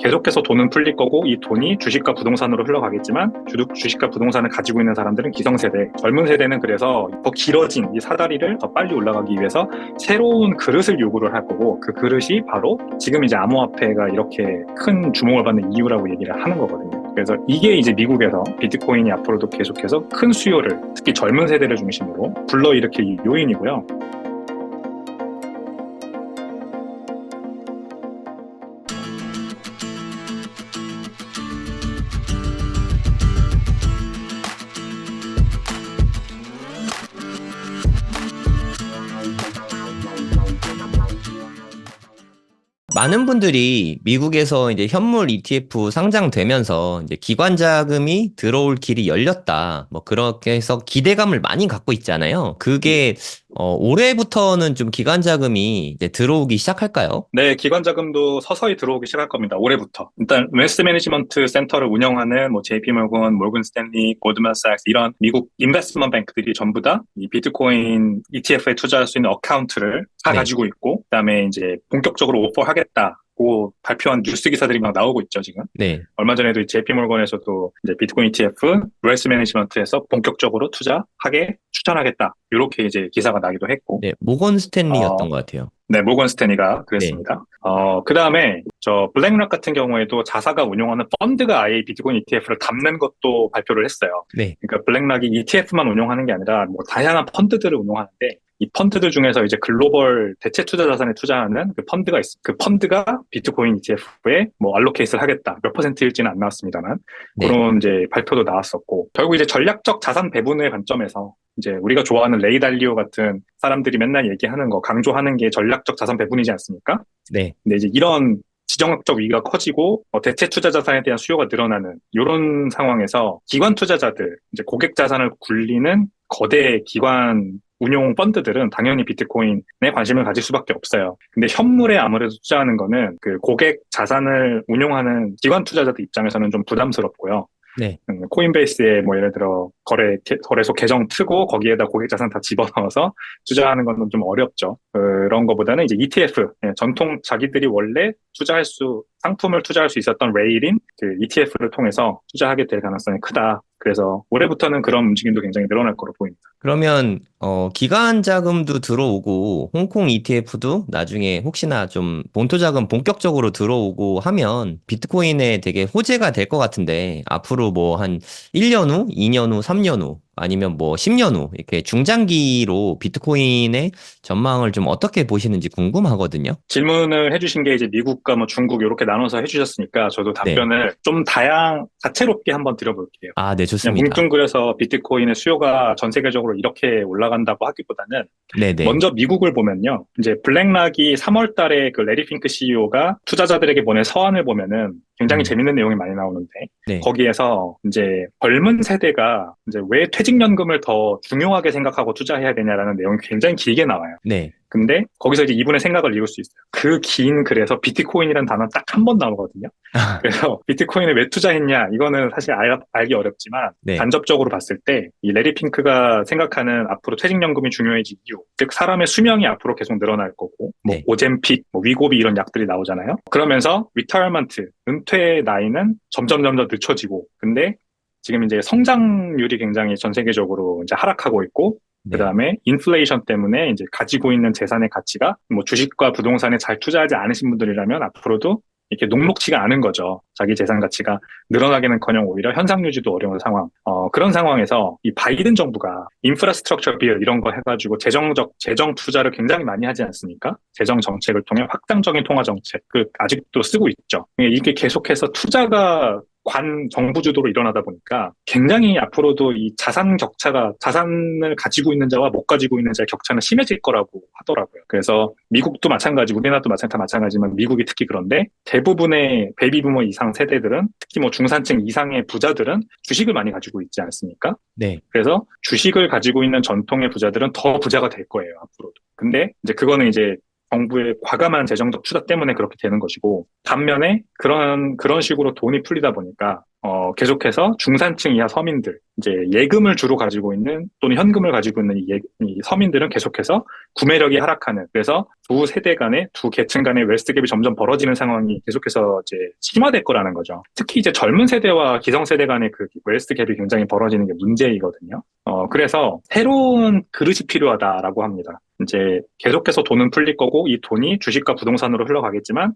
계속해서 돈은 풀릴 거고 이 돈이 주식과 부동산으로 흘러가겠지만 주식과 부동산을 가지고 있는 사람들은 기성세대, 젊은 세대는 그래서 더 길어진 이 사다리를 더 빨리 올라가기 위해서 새로운 그릇을 요구를 할 거고 그 그릇이 바로 지금 이제 암호화폐가 이렇게 큰 주목을 받는 이유라고 얘기를 하는 거거든요. 그래서 이게 이제 미국에서 비트코인이 앞으로도 계속해서 큰 수요를 특히 젊은 세대를 중심으로 불러일으킬 요인이고요. 많은 분들이 미국에서 이제 현물 ETF 상장되면서 이제 기관 자금이 들어올 길이 열렸다. 뭐 그렇게 해서 기대감을 많이 갖고 있잖아요. 그게 올해부터는 좀 기관 자금이 이제 들어오기 시작할까요? 네, 기관 자금도 서서히 들어오기 시작할 겁니다. 올해부터. 일단 웨스트 매니지먼트 센터를 운영하는 뭐 JP 모건, 모건 스탠리, 골드만삭스 이런 미국 인베스트먼트 뱅크들이 전부 다 이 비트코인 ETF에 투자할 수 있는 어카운트를 다 네. 가지고 있고 그다음에 이제 본격적으로 오퍼하겠다고 발표한 뉴스 기사들이 막 나오고 있죠, 지금. 네. 얼마 전에도 JP 모건에서도 이제 비트코인 ETF, 웨스트 매니지먼트에서 본격적으로 투자하게 추천하겠다. 이렇게 이제 기사가 나기도 했고. 네. 모건 어, 스탠리였던 것 같아요. 네, 모건 스탠리가 네. 그랬습니다. 그 다음에 저 블랙락 같은 경우에도 자사가 운영하는 펀드가 아예 비트코인 ETF를 담는 것도 발표를 했어요. 네. 그러니까 블랙락이 ETF만 운영하는 게 아니라 뭐 다양한 펀드들을 운영하는데 이 펀드들 중에서 이제 글로벌 대체 투자 자산에 투자하는 그 펀드가 있습니다. 그 펀드가 비트코인 ETF에 뭐 알로케이트를 하겠다. 몇 퍼센트일지는 안 나왔습니다만 네. 그런 이제 발표도 나왔었고 결국 이제 전략적 자산 배분의 관점에서 이제 우리가 좋아하는 레이 달리오 같은 사람들이 맨날 얘기하는 거 강조하는 게 전략적 자산 배분이지 않습니까? 네. 근데 이제 이런 지정학적 위기가 커지고 대체 투자 자산에 대한 수요가 늘어나는 이런 상황에서 기관 투자자들, 이제 고객 자산을 굴리는 거대 기관 운용 펀드들은 당연히 비트코인에 관심을 가질 수밖에 없어요. 근데 현물에 아무래도 투자하는 거는 그 고객 자산을 운용하는 기관 투자자들 입장에서는 좀 부담스럽고요. 네. 코인베이스에 뭐 예를 들어 거래소 계정 트고 거기에다 고객 자산 다 집어넣어서 투자하는 건 좀 어렵죠. 그런 거보다는 이제 ETF, 전통 자기들이 원래 상품을 투자할 수 있었던 레일인 그 ETF를 통해서 투자하게 될 가능성이 크다. 그래서 올해부터는 그런 움직임도 굉장히 늘어날 거로 보입니다. 그러면 기관 자금도 들어오고 홍콩 ETF도 나중에 혹시나 좀 본토 자금 본격적으로 들어오고 하면 비트코인에 되게 호재가 될 것 같은데 앞으로 뭐 한 1년 후, 2년 후, 3년 후 아니면 뭐 10년 후 이렇게 중장기로 비트코인의 전망을 좀 어떻게 보시는지 궁금하거든요. 질문을 해주신 게 이제 미국과 뭐 중국 이렇게 나눠서 해주셨으니까 저도 네. 답변을 좀 다채롭게 한번 드려볼게요. 아, 네, 그냥 좋습니다. 뭉뚱그려서 비트코인의 수요가 전 세계적으로 이렇게 올라간다고 하기보다는 네네. 먼저 미국을 보면요. 이제 블랙락이 3월 달에 그 레리 핑크 CEO가 투자자들에게 보낸 서한을 보면은 굉장히 음, 재밌는 내용이 많이 나오는데 네. 거기에서 이제 젊은 세대가 이제 왜 퇴직연금을 더 중요하게 생각하고 투자해야 되냐라는 내용이 굉장히 길게 나와요. 네. 근데 거기서 이제 이분의 생각을 이룰 수 있어요. 그 긴 글에서 비트코인이라는 단어 딱 한 번 나오거든요. 그래서 비트코인에 왜 투자했냐 이거는 사실 알기 어렵지만 네. 간접적으로 봤을 때 이 레리 핑크가 생각하는 앞으로 퇴직연금이 중요해질 이유, 즉 사람의 수명이 앞으로 계속 늘어날 거고 뭐 네. 오젬픽, 뭐 위고비 이런 약들이 나오잖아요. 그러면서 리타이어먼트, 은퇴 나이는 점점 늦춰지고 근데 지금 이제 성장률이 굉장히 전 세계적으로 이제 하락하고 있고 네. 그다음에 인플레이션 때문에 이제 가지고 있는 재산의 가치가 뭐 주식과 부동산에 잘 투자하지 않으신 분들이라면 앞으로도 이렇게 녹록치가 않은 거죠. 자기 재산 가치가 늘어나기는커녕 오히려 현상 유지도 어려운 상황. 그런 상황에서 이 바이든 정부가 인프라스트럭처 빌 이런 거 해가지고 재정 투자를 굉장히 많이 하지 않습니까? 재정 정책을 통해 확장적인 통화 정책 그 아직도 쓰고 있죠. 이게 계속해서 투자가 정부 주도로 일어나다 보니까 굉장히 앞으로도 이 자산을 가지고 있는 자와 못 가지고 있는 자의 격차는 심해질 거라고 하더라고요. 그래서 미국도 마찬가지고 우리나라도 마찬가지지만 미국이 특히 그런데 대부분의 베이비부머 이상 세대들은 특히 뭐 중산층 이상의 부자들은 주식을 많이 가지고 있지 않습니까? 네. 그래서 주식을 가지고 있는 전통의 부자들은 더 부자가 될 거예요, 앞으로도. 근데 이제 그거는 이제 정부의 과감한 재정적 투자 때문에 그렇게 되는 것이고 반면에 그런 식으로 돈이 풀리다 보니까 계속해서 중산층 이하 서민들, 이제 예금을 주로 가지고 있는 또는 현금을 가지고 있는 이 서민들은 계속해서 구매력이 하락하는, 그래서 두 세대 간의, 두 계층 간의 웨스트 갭이 점점 벌어지는 상황이 계속해서 이제 심화될 거라는 거죠. 특히 이제 젊은 세대와 기성 세대 간의 그 웨스트 갭이 굉장히 벌어지는 게 문제이거든요. 그래서 새로운 그릇이 필요하다라고 합니다. 이제 계속해서 돈은 풀릴 거고 이 돈이 주식과 부동산으로 흘러가겠지만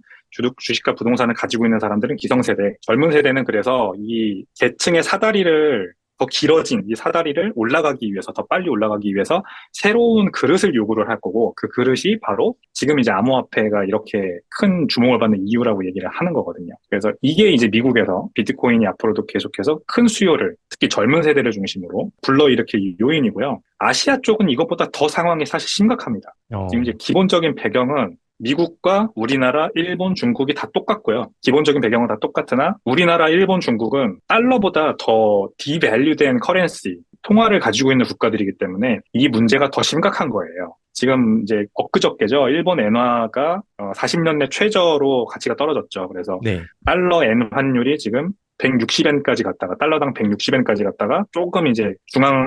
주식과 부동산을 가지고 있는 사람들은 기성세대, 젊은 세대는 그래서 이 계층의 사다리를 더 길어진 이 사다리를 올라가기 위해서, 더 빨리 올라가기 위해서 새로운 그릇을 요구를 할 거고, 그 그릇이 바로 지금 이제 암호화폐가 이렇게 큰 주목을 받는 이유라고 얘기를 하는 거거든요. 그래서 이게 이제 미국에서 비트코인이 앞으로도 계속해서 큰 수요를, 특히 젊은 세대를 중심으로 불러일으킬 요인이고요. 아시아 쪽은 이것보다 더 상황이 사실 심각합니다. 지금 이제 기본적인 배경은 미국과 우리나라, 일본, 중국이 다 똑같고요. 기본적인 배경은 다 똑같으나 우리나라, 일본, 중국은 달러보다 더 디밸류된 커런시, 통화를 가지고 있는 국가들이기 때문에 이 문제가 더 심각한 거예요. 지금 이제 엊그저께죠. 일본 엔화가 40년 내 최저로 가치가 떨어졌죠. 그래서 네. 달러 엔 환율이 지금 160엔까지 갔다가, 달러당 160엔까지 갔다가 조금 이제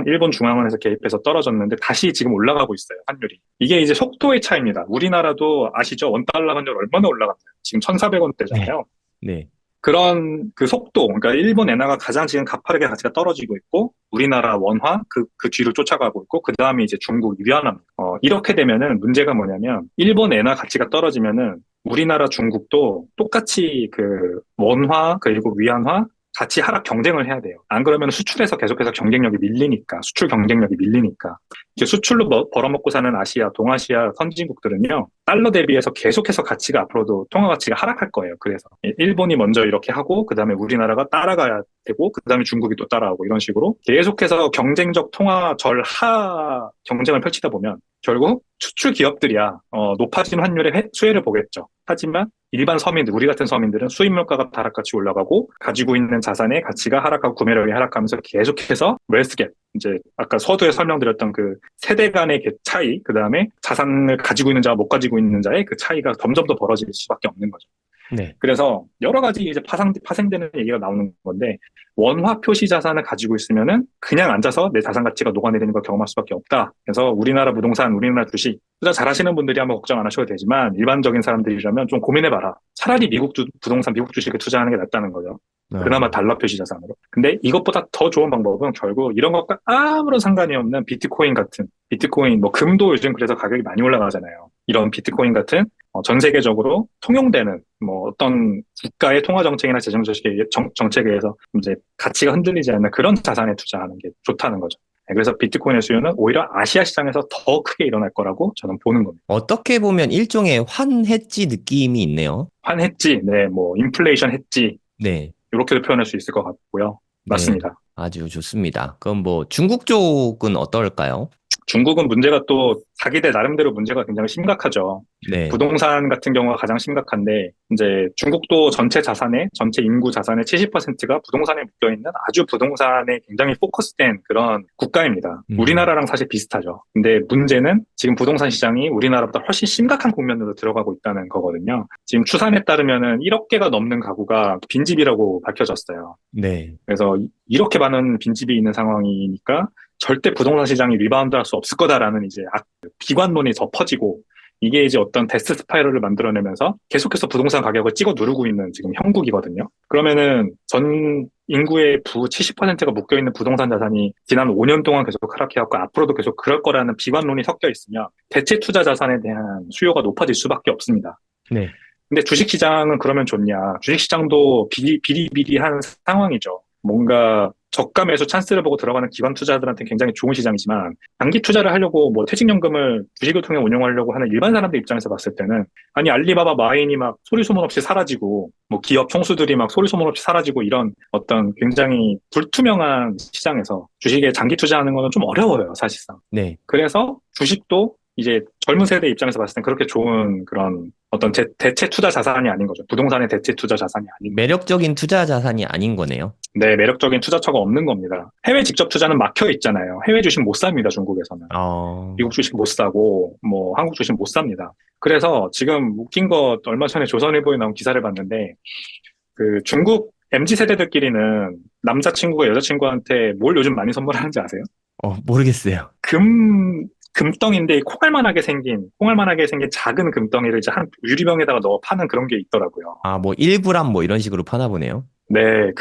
일본 중앙은에서 개입해서 떨어졌는데 다시 지금 올라가고 있어요, 환율이. 이게 이제 속도의 차이입니다. 우리나라도 아시죠? 원달러 환율 얼마나 올라갔나요? 지금 네. 1,400원대잖아요. 네. 그런 그 속도, 그러니까 일본 엔화가 가장 지금 가파르게 가치가 떨어지고 있고, 우리나라 원화 그 뒤를 쫓아가고 있고, 그 다음에 이제 중국 위안화. 이렇게 되면은 문제가 뭐냐면, 일본 엔화 가치가 떨어지면은 우리나라 중국도 똑같이 그 원화 그리고 위안화 같이 하락 경쟁을 해야 돼요. 안 그러면 수출에서 계속해서 경쟁력이 밀리니까, 수출 경쟁력이 밀리니까. 이제 수출로 벌어먹고 사는 아시아, 동아시아 선진국들은요, 달러 대비해서 계속해서 가치가 앞으로도 통화 가치가 하락할 거예요. 그래서 일본이 먼저 이렇게 하고, 그 다음에 우리나라가 따라가야 되고, 그 다음에 중국이 또 따라하고, 이런 식으로 계속해서 경쟁적 통화 절하 경쟁을 펼치다 보면 결국 수출 기업들이야 높아진 환율의 수혜를 보겠죠. 하지만 일반 서민들, 우리 같은 서민들은 수입 물가가 다락같이 올라가고 가지고 있는 자산의 가치가 하락하고 구매력이 하락하면서 계속해서 웨스트 갭, 이제 아까 서두에 설명드렸던 그 세대 간의 차이, 그 다음에 자산을 가지고 있는 자와 못 가지고 있는 자의 그 차이가 점점 더 벌어질 수밖에 없는 거죠. 네. 그래서 여러 가지 이제 파생되는 얘기가 나오는 건데, 원화 표시 자산을 가지고 있으면은 그냥 앉아서 내 자산 가치가 녹아내리는 걸 경험할 수밖에 없다. 그래서 우리나라 부동산, 우리나라 주식 투자 잘하시는 분들이 한번 걱정 안 하셔도 되지만, 일반적인 사람들이라면 좀 고민해봐라. 차라리 미국 부동산, 미국 주식에 투자하는 게 낫다는 거죠. 그나마 달러 표시 자산으로. 근데 이것보다 더 좋은 방법은 결국 이런 것과 아무런 상관이 없는 비트코인, 뭐 금도 요즘 그래서 가격이 많이 올라가잖아요. 이런 비트코인 같은 전 세계적으로 통용되는 뭐 어떤 국가의 통화 정책이나 재정 정책에 의해서 이제 가치가 흔들리지 않는 그런 자산에 투자하는 게 좋다는 거죠. 그래서 비트코인의 수요는 오히려 아시아 시장에서 더 크게 일어날 거라고 저는 보는 겁니다. 어떻게 보면 일종의 환해지 느낌이 있네요. 환해지, 네, 뭐 인플레이션 해지, 네. 이렇게도 표현할 수 있을 것 같고요. 맞습니다. 네. 아주 좋습니다. 그럼 뭐 중국 쪽은 어떨까요? 중국은 문제가 또 자기들 나름대로 문제가 굉장히 심각하죠. 네. 부동산 같은 경우가 가장 심각한데, 이제 중국도 전체 인구 자산의 70%가 부동산에 묶여있는 아주 부동산에 굉장히 포커스된 그런 국가입니다. 우리나라랑 사실 비슷하죠. 근데 문제는 지금 부동산 시장이 우리나라보다 훨씬 심각한 국면으로 들어가고 있다는 거거든요. 지금 추산에 따르면은 1억 개가 넘는 가구가 빈집이라고 밝혀졌어요. 네. 그래서 이렇게 많은 빈집이 있는 상황이니까 절대 부동산 시장이 리바운드 할 수 없을 거다라는 이제 비관론이 더 퍼지고, 이게 이제 어떤 데스 스파이럴을 만들어내면서 계속해서 부동산 가격을 찍어 누르고 있는 지금 형국이거든요. 그러면은 전 인구의 70%가 묶여있는 부동산 자산이 지난 5년 동안 계속 하락해왔고 앞으로도 계속 그럴 거라는 비관론이 섞여 있으면 대체 투자 자산에 대한 수요가 높아질 수밖에 없습니다. 네. 근데 주식시장은 그러면 좋냐? 주식시장도 비리비리한 상황이죠. 뭔가 저가 매수 찬스를 보고 들어가는 기관 투자자들한테 굉장히 좋은 시장이지만, 단기 투자를 하려고 뭐 퇴직연금을 주식을 통해 운용하려고 하는 일반 사람들 입장에서 봤을 때는, 아니 알리바바 마인이 막 소리 소문 없이 사라지고, 뭐 기업 총수들이 막 소리 소문 없이 사라지고, 이런 어떤 굉장히 불투명한 시장에서 주식에 장기 투자하는 거는 좀 어려워요, 사실상. 네. 그래서 주식도 이제 젊은 세대 입장에서 봤을 땐 그렇게 좋은 그런 어떤 대체 투자 자산이 아닌 거죠. 부동산의 대체 투자 자산이 아닌 거죠. 매력적인 투자 자산이 아닌 거네요. 네, 매력적인 투자처가 없는 겁니다. 해외 직접 투자는 막혀 있잖아요. 해외 주식 못 삽니다, 중국에서는. 미국 주식 못 사고, 뭐, 한국 주식 못 삽니다. 그래서 지금 웃긴 거 얼마 전에 조선일보에 나온 기사를 봤는데, 그 중국 MZ 세대들끼리는 남자친구가 여자친구한테 뭘 요즘 많이 선물하는지 아세요? 모르겠어요. 금덩인데 콩알만하게 생긴 작은 금덩이를 이제 한 유리병에다가 넣어 파는 그런 게 있더라고요. 아, 뭐 1g 뭐 이런 식으로 파나 보네요. 네,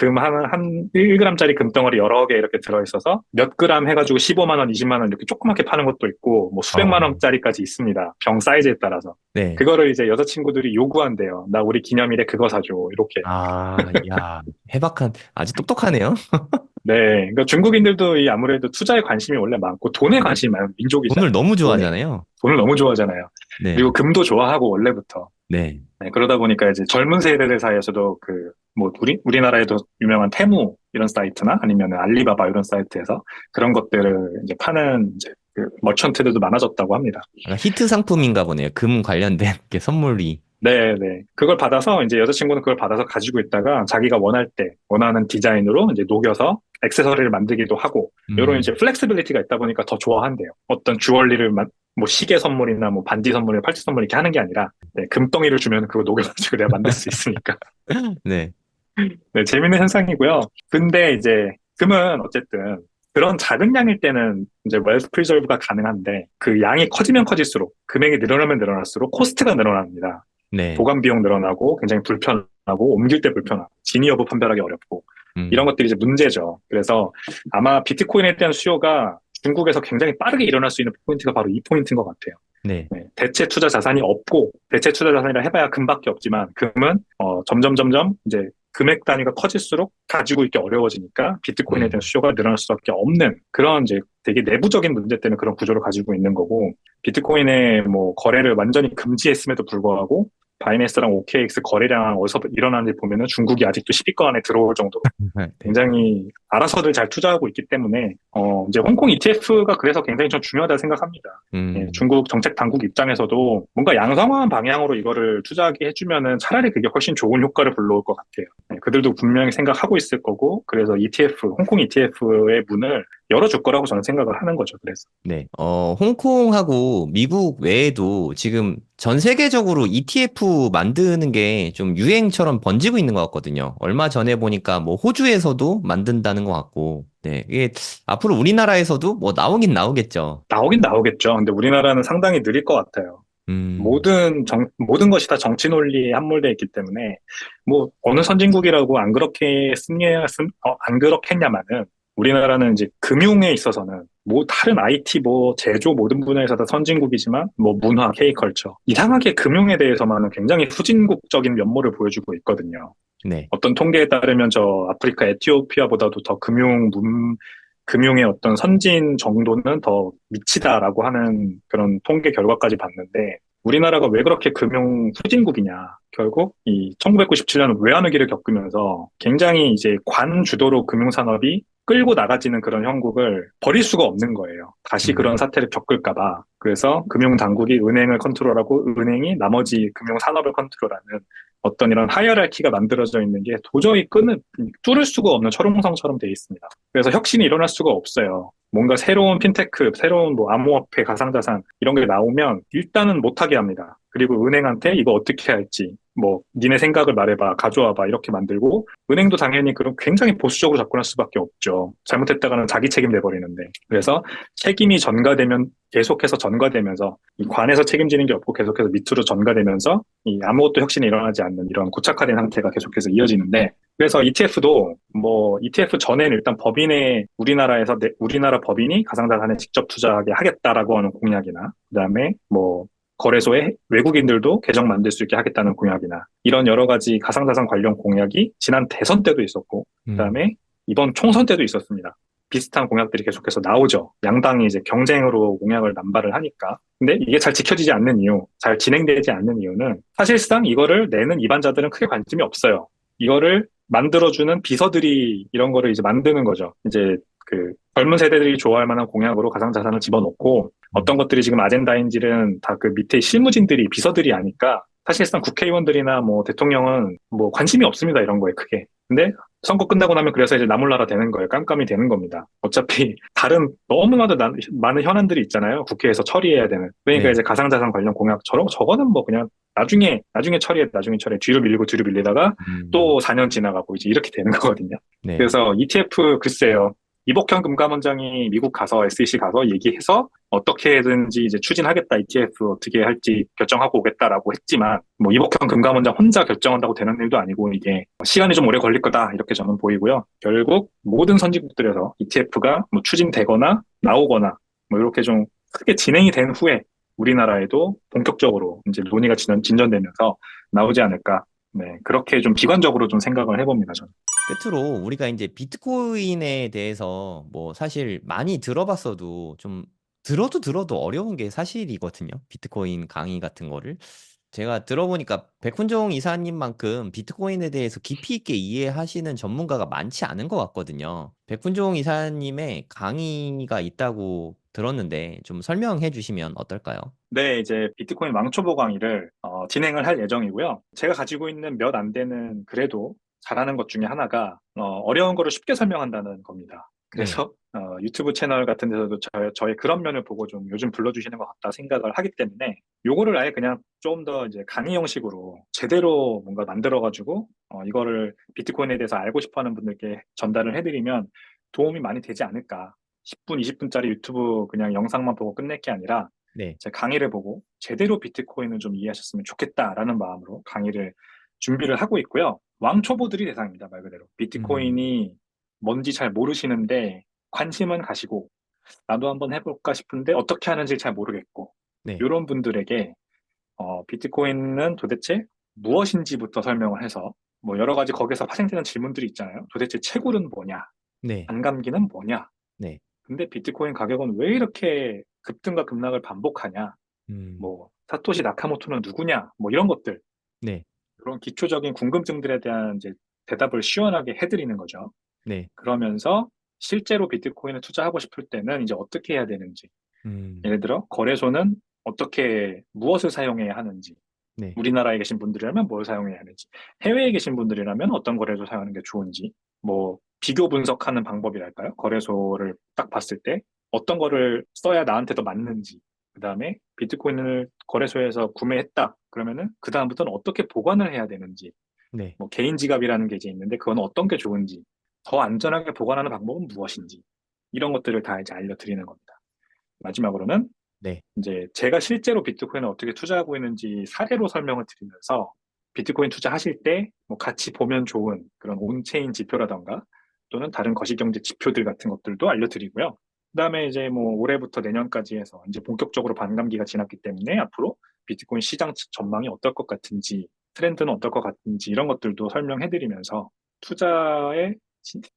한 1g짜리 금덩어리 여러 개 이렇게 들어있어서 몇 그램 해가지고 15만 원, 20만 원 이렇게 조그맣게 파는 것도 있고, 뭐 수백만 어, 원짜리까지 있습니다. 병 사이즈에 따라서. 네. 그거를 이제 여자친구들이 요구한대요. 나 우리 기념일에 그거 사줘. 이렇게. 아, 야, 아주 똑똑하네요. 네, 그러니까 중국인들도 이 아무래도 투자에 관심이 원래 많고 돈에 관심이 많은 돈을 민족이잖아요. 너무 돈에. 좋아하잖아요. 돈을 너무 좋아하잖아요. 네, 그리고 금도 좋아하고 원래부터. 네. 네, 그러다 보니까 이제 젊은 세대들 사이에서도 뭐, 우리나라에도 유명한 테무 이런 사이트나 아니면 알리바바 이런 사이트에서 그런 것들을 이제 파는 이제 그 머천트들도 많아졌다고 합니다. 약간 히트 상품인가 보네요. 금 관련된 게 선물이. 네, 네. 그걸 받아서 이제 여자친구는 그걸 받아서 가지고 있다가 자기가 원할 때 원하는 디자인으로 이제 녹여서 액세서리를 만들기도 하고 이런 음, 이제 플렉시빌리티가 있다 보니까 더 좋아한대요. 어떤 뭐 시계 선물이나 뭐 반지 선물, 팔찌 선물 이렇게 하는 게 아니라 네, 금덩이를 주면 그거 녹여가지고 내가 만들 수 있으니까. 네, 네, 재밌는 현상이고요. 근데 이제 금은 어쨌든 그런 작은 양일 때는 이제 웰스 프리저브가 가능한데 그 양이 커지면 커질수록 금액이 늘어나면 늘어날수록 코스트가 늘어납니다. 네. 보관 비용 늘어나고 굉장히 불편하고 옮길 때 불편하고 진위 여부 판별하기 어렵고 이런 음, 것들이 이제 문제죠. 그래서 아마 비트코인에 대한 수요가 중국에서 굉장히 빠르게 일어날 수 있는 포인트가 바로 이 포인트인 것 같아요. 네. 네, 대체 투자 자산이 없고 대체 투자 자산이라 해봐야 금밖에 없지만 금은 점점 이제 금액 단위가 커질수록 가지고 있기 어려워지니까 비트코인에 대한 음, 수요가 늘어날 수밖에 없는 그런 이제 되게 내부적인 문제 때문에 그런 구조를 가지고 있는 거고 비트코인의 뭐 거래를 완전히 금지했음에도 불구하고 바이낸스랑 OKX 거래량 어디서 일어나는지 보면은 중국이 아직도 10위권 안에 들어올 정도로 네. 굉장히 알아서들 잘 투자하고 있기 때문에 이제 홍콩 ETF가 그래서 굉장히 좀 중요하다 생각합니다. 예, 음, 중국 정책 당국 입장에서도 뭔가 양성화한 방향으로 이거를 투자하게 해주면은 차라리 그게 훨씬 좋은 효과를 불러올 것 같아요. 예, 그들도 분명히 생각하고 있을 거고 그래서 홍콩 ETF의 문을 열어줄 거라고 저는 생각을 하는 거죠. 그래서. 네. 홍콩하고 미국 외에도 지금 전 세계적으로 ETF 만드는 게 좀 유행처럼 번지고 있는 것 같거든요. 얼마 전에 보니까 뭐 호주에서도 만든다는 것 같고, 네. 이게 앞으로 우리나라에서도 뭐 나오긴 나오겠죠. 나오긴 나오겠죠. 근데 우리나라는 상당히 느릴 것 같아요. 음, 모든 것이 다 정치 논리에 함몰되어 있기 때문에, 뭐, 어느 선진국이라고 안 그렇겠냐마는, 우리나라는 이제 금융에 있어서는, 뭐, 다른 IT, 뭐, 제조 모든 분야에서 다 선진국이지만, 뭐, 문화, K컬처. 이상하게 금융에 대해서만은 굉장히 후진국적인 면모를 보여주고 있거든요. 네. 어떤 통계에 따르면 저 아프리카 에티오피아보다도 더 금융의 어떤 선진 정도는 더 미치다라고 하는 그런 통계 결과까지 봤는데 우리나라가 왜 그렇게 금융 후진국이냐. 결국 이 1997년 외환위기를 겪으면서 굉장히 이제 관 주도로 금융산업이 끌고 나가지는 그런 형국을 버릴 수가 없는 거예요. 다시 그런 음, 사태를 겪을까 봐. 그래서 금융당국이 은행을 컨트롤하고 은행이 나머지 금융산업을 컨트롤하는 어떤 이런 하이어랄키가 만들어져 있는 게 도저히 뚫을 수가 없는 철옹성처럼 돼 있습니다. 그래서 혁신이 일어날 수가 없어요. 뭔가 새로운 핀테크, 새로운 뭐 암호화폐, 가상자산 이런 게 나오면 일단은 못하게 합니다. 그리고 은행한테 이거 어떻게 할지, 뭐 니네 생각을 말해봐, 가져와봐 이렇게 만들고 은행도 당연히 그런 굉장히 보수적으로 접근할 수밖에 없죠. 잘못했다가는 자기 책임 내버리는데. 그래서 책임이 전가되면 계속해서 전가되면서 이 관에서 책임지는 게 없고 계속해서 밑으로 전가되면서 이 아무것도 혁신이 일어나지 않는 이런 고착화된 상태가 계속해서 이어지는데 그래서 ETF도 뭐 ETF 전에는 일단 우리나라 법인이 가상자산에 직접 투자하게 하겠다라고 하는 공약이나 그다음에 뭐 거래소에 외국인들도 계정 만들 수 있게 하겠다는 공약이나 이런 여러 가지 가상자산 관련 공약이 지난 대선 때도 있었고 음, 그다음에 이번 총선 때도 있었습니다. 비슷한 공약들이 계속해서 나오죠. 양당이 이제 경쟁으로 공약을 남발을 하니까. 근데 이게 잘 지켜지지 않는 이유, 잘 진행되지 않는 이유는 사실상 이거를 내는 일반자들은 크게 관심이 없어요. 이거를 만들어주는 비서들이 이런 거를 이제 만드는 거죠. 이제 그 젊은 세대들이 좋아할 만한 공약으로 가상자산을 집어넣고 어떤 것들이 지금 아젠다인지는 다 그 밑에 실무진들이 비서들이 아니까 사실상 국회의원들이나 뭐 대통령은 뭐 관심이 없습니다. 이런 거에 크게. 근데 선거 끝나고 나면 그래서 이제 나몰라라 되는 거예요. 깜깜이 되는 겁니다. 어차피 다른 너무나도 많은 현안들이 있잖아요. 국회에서 처리해야 되는. 그러니까 네. 이제 가상자산 관련 공약 저거는 뭐 그냥 나중에 처리해 뒤로 밀리고 뒤로 밀리다가 음, 또 4년 지나가고 이제 이렇게 되는 거거든요. 네. 그래서 ETF 글쎄요. 이복현 금감원장이 미국 가서 SEC 가서 얘기해서 어떻게든지 이제 추진하겠다, ETF 어떻게 할지 결정하고 오겠다라고 했지만, 뭐 이복현 금감원장 혼자 결정한다고 되는 일도 아니고 이게 시간이 좀 오래 걸릴 거다 이렇게 저는 보이고요. 결국 모든 선진국들에서 ETF가 뭐 추진되거나 나오거나 뭐 이렇게 좀 크게 진행이 된 후에 우리나라에도 본격적으로 이제 논의가 진전되면서 나오지 않을까. 네, 그렇게 좀 비관적으로 좀 생각을 해봅니다, 저는. 끝으로 우리가 이제 비트코인에 대해서 뭐 사실 많이 들어봤어도 좀 들어도 어려운 게 사실이거든요. 비트코인 강의 같은 거를. 제가 들어보니까 백훈종 이사님만큼 비트코인에 대해서 깊이 있게 이해하시는 전문가가 많지 않은 것 같거든요. 백훈종 이사님의 강의가 있다고 들었는데 좀 설명해 주시면 어떨까요? 네, 이제 비트코인 왕초보 강의를 진행을 할 예정이고요. 제가 가지고 있는 몇 안 되는 그래도 잘하는 것 중에 하나가 어려운 거를 쉽게 설명한다는 겁니다. 네. 그래서 유튜브 채널 같은 데서도 저의 그런 면을 보고 좀 요즘 불러주시는 것 같다 생각을 하기 때문에 요거를 아예 그냥 좀 더 이제 강의 형식으로 제대로 뭔가 만들어가지고 이거를 비트코인에 대해서 알고 싶어하는 분들께 전달을 해드리면 도움이 많이 되지 않을까. 10분, 20분짜리 유튜브 그냥 영상만 보고 끝낼 게 아니라 네. 제 강의를 보고 제대로 비트코인을 좀 이해하셨으면 좋겠다라는 마음으로 강의를 준비를 하고 있고요. 왕초보들이 대상입니다, 말 그대로. 음, 비트코인이 뭔지 잘 모르시는데 관심은 가시고 나도 한번 해볼까 싶은데 어떻게 하는지 잘 모르겠고 네. 이런 분들에게 비트코인은 도대체 무엇인지부터 설명을 해서 뭐 여러 가지 거기서 파생되는 질문들이 있잖아요. 도대체 채굴은 뭐냐? 네. 반감기는 뭐냐? 네. 근데 비트코인 가격은 왜 이렇게 급등과 급락을 반복하냐? 음, 뭐 사토시 나카모토는 누구냐 뭐 이런 것들 네. 그런 기초적인 궁금증들에 대한 이제 대답을 시원하게 해드리는 거죠. 네. 그러면서 실제로 비트코인을 투자하고 싶을 때는 이제 어떻게 해야 되는지 음, 예를 들어 거래소는 어떻게 무엇을 사용해야 하는지 네. 우리나라에 계신 분들이라면 뭘 사용해야 하는지 해외에 계신 분들이라면 어떤 거래소 사용하는 게 좋은지 뭐 비교 분석하는 방법이랄까요? 거래소를 딱 봤을 때 어떤 거를 써야 나한테 더 맞는지 그다음에 비트코인을 거래소에서 구매했다 그러면은 그다음부터는 어떻게 보관을 해야 되는지 네. 뭐 개인 지갑이라는 게 이제 있는데 그건 어떤 게 좋은지 더 안전하게 보관하는 방법은 무엇인지 이런 것들을 다 이제 알려드리는 겁니다. 마지막으로는 네. 이제 제가 실제로 비트코인을 어떻게 투자하고 있는지 사례로 설명을 드리면서 비트코인 투자하실 때 뭐 같이 보면 좋은 그런 온체인 지표라던가 또는 다른 거시경제 지표들 같은 것들도 알려드리고요. 그다음에 이제 뭐 올해부터 내년까지 해서 이제 본격적으로 반감기가 지났기 때문에 앞으로 비트코인 시장 전망이 어떨 것 같은지 트렌드는 어떨 것 같은지 이런 것들도 설명해드리면서 투자에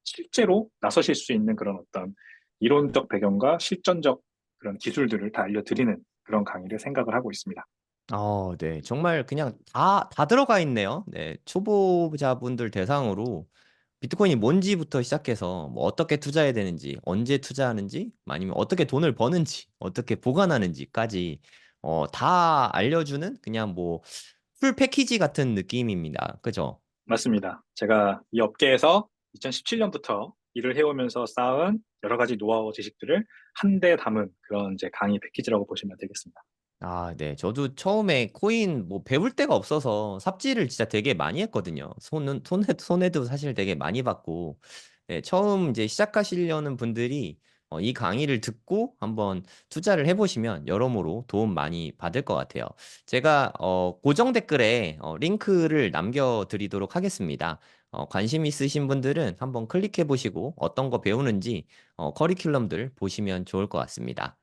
실제로 나서실 수 있는 그런 어떤 이론적 배경과 실전적 그런 기술들을 다 알려드리는 그런 강의를 생각을 하고 있습니다. 네. 정말 그냥 다 들어가 있네요. 네. 초보자분들 대상으로 비트코인이 뭔지부터 시작해서 뭐 어떻게 투자해야 되는지, 언제 투자하는지, 아니면 어떻게 돈을 버는지, 어떻게 보관하는지까지 다 알려주는 그냥 뭐 풀 패키지 같은 느낌입니다. 그죠? 맞습니다. 제가 이 업계에서 2017년부터 일을 해오면서 쌓은 여러 가지 노하우 지식들을 한데 담은 그런 이제 강의 패키지라고 보시면 되겠습니다. 네. 저도 처음에 코인 뭐 배울 데가 없어서 삽질을 진짜 되게 많이 했거든요. 손해도 사실 되게 많이 봤고, 네, 처음 이제 시작하시려는 분들이 이 강의를 듣고 한번 투자를 해보시면 여러모로 도움 많이 받을 것 같아요. 제가 고정 댓글에 링크를 남겨드리도록 하겠습니다. 관심 있으신 분들은 한번 클릭해 보시고 어떤 거 배우는지 커리큘럼들 보시면 좋을 것 같습니다.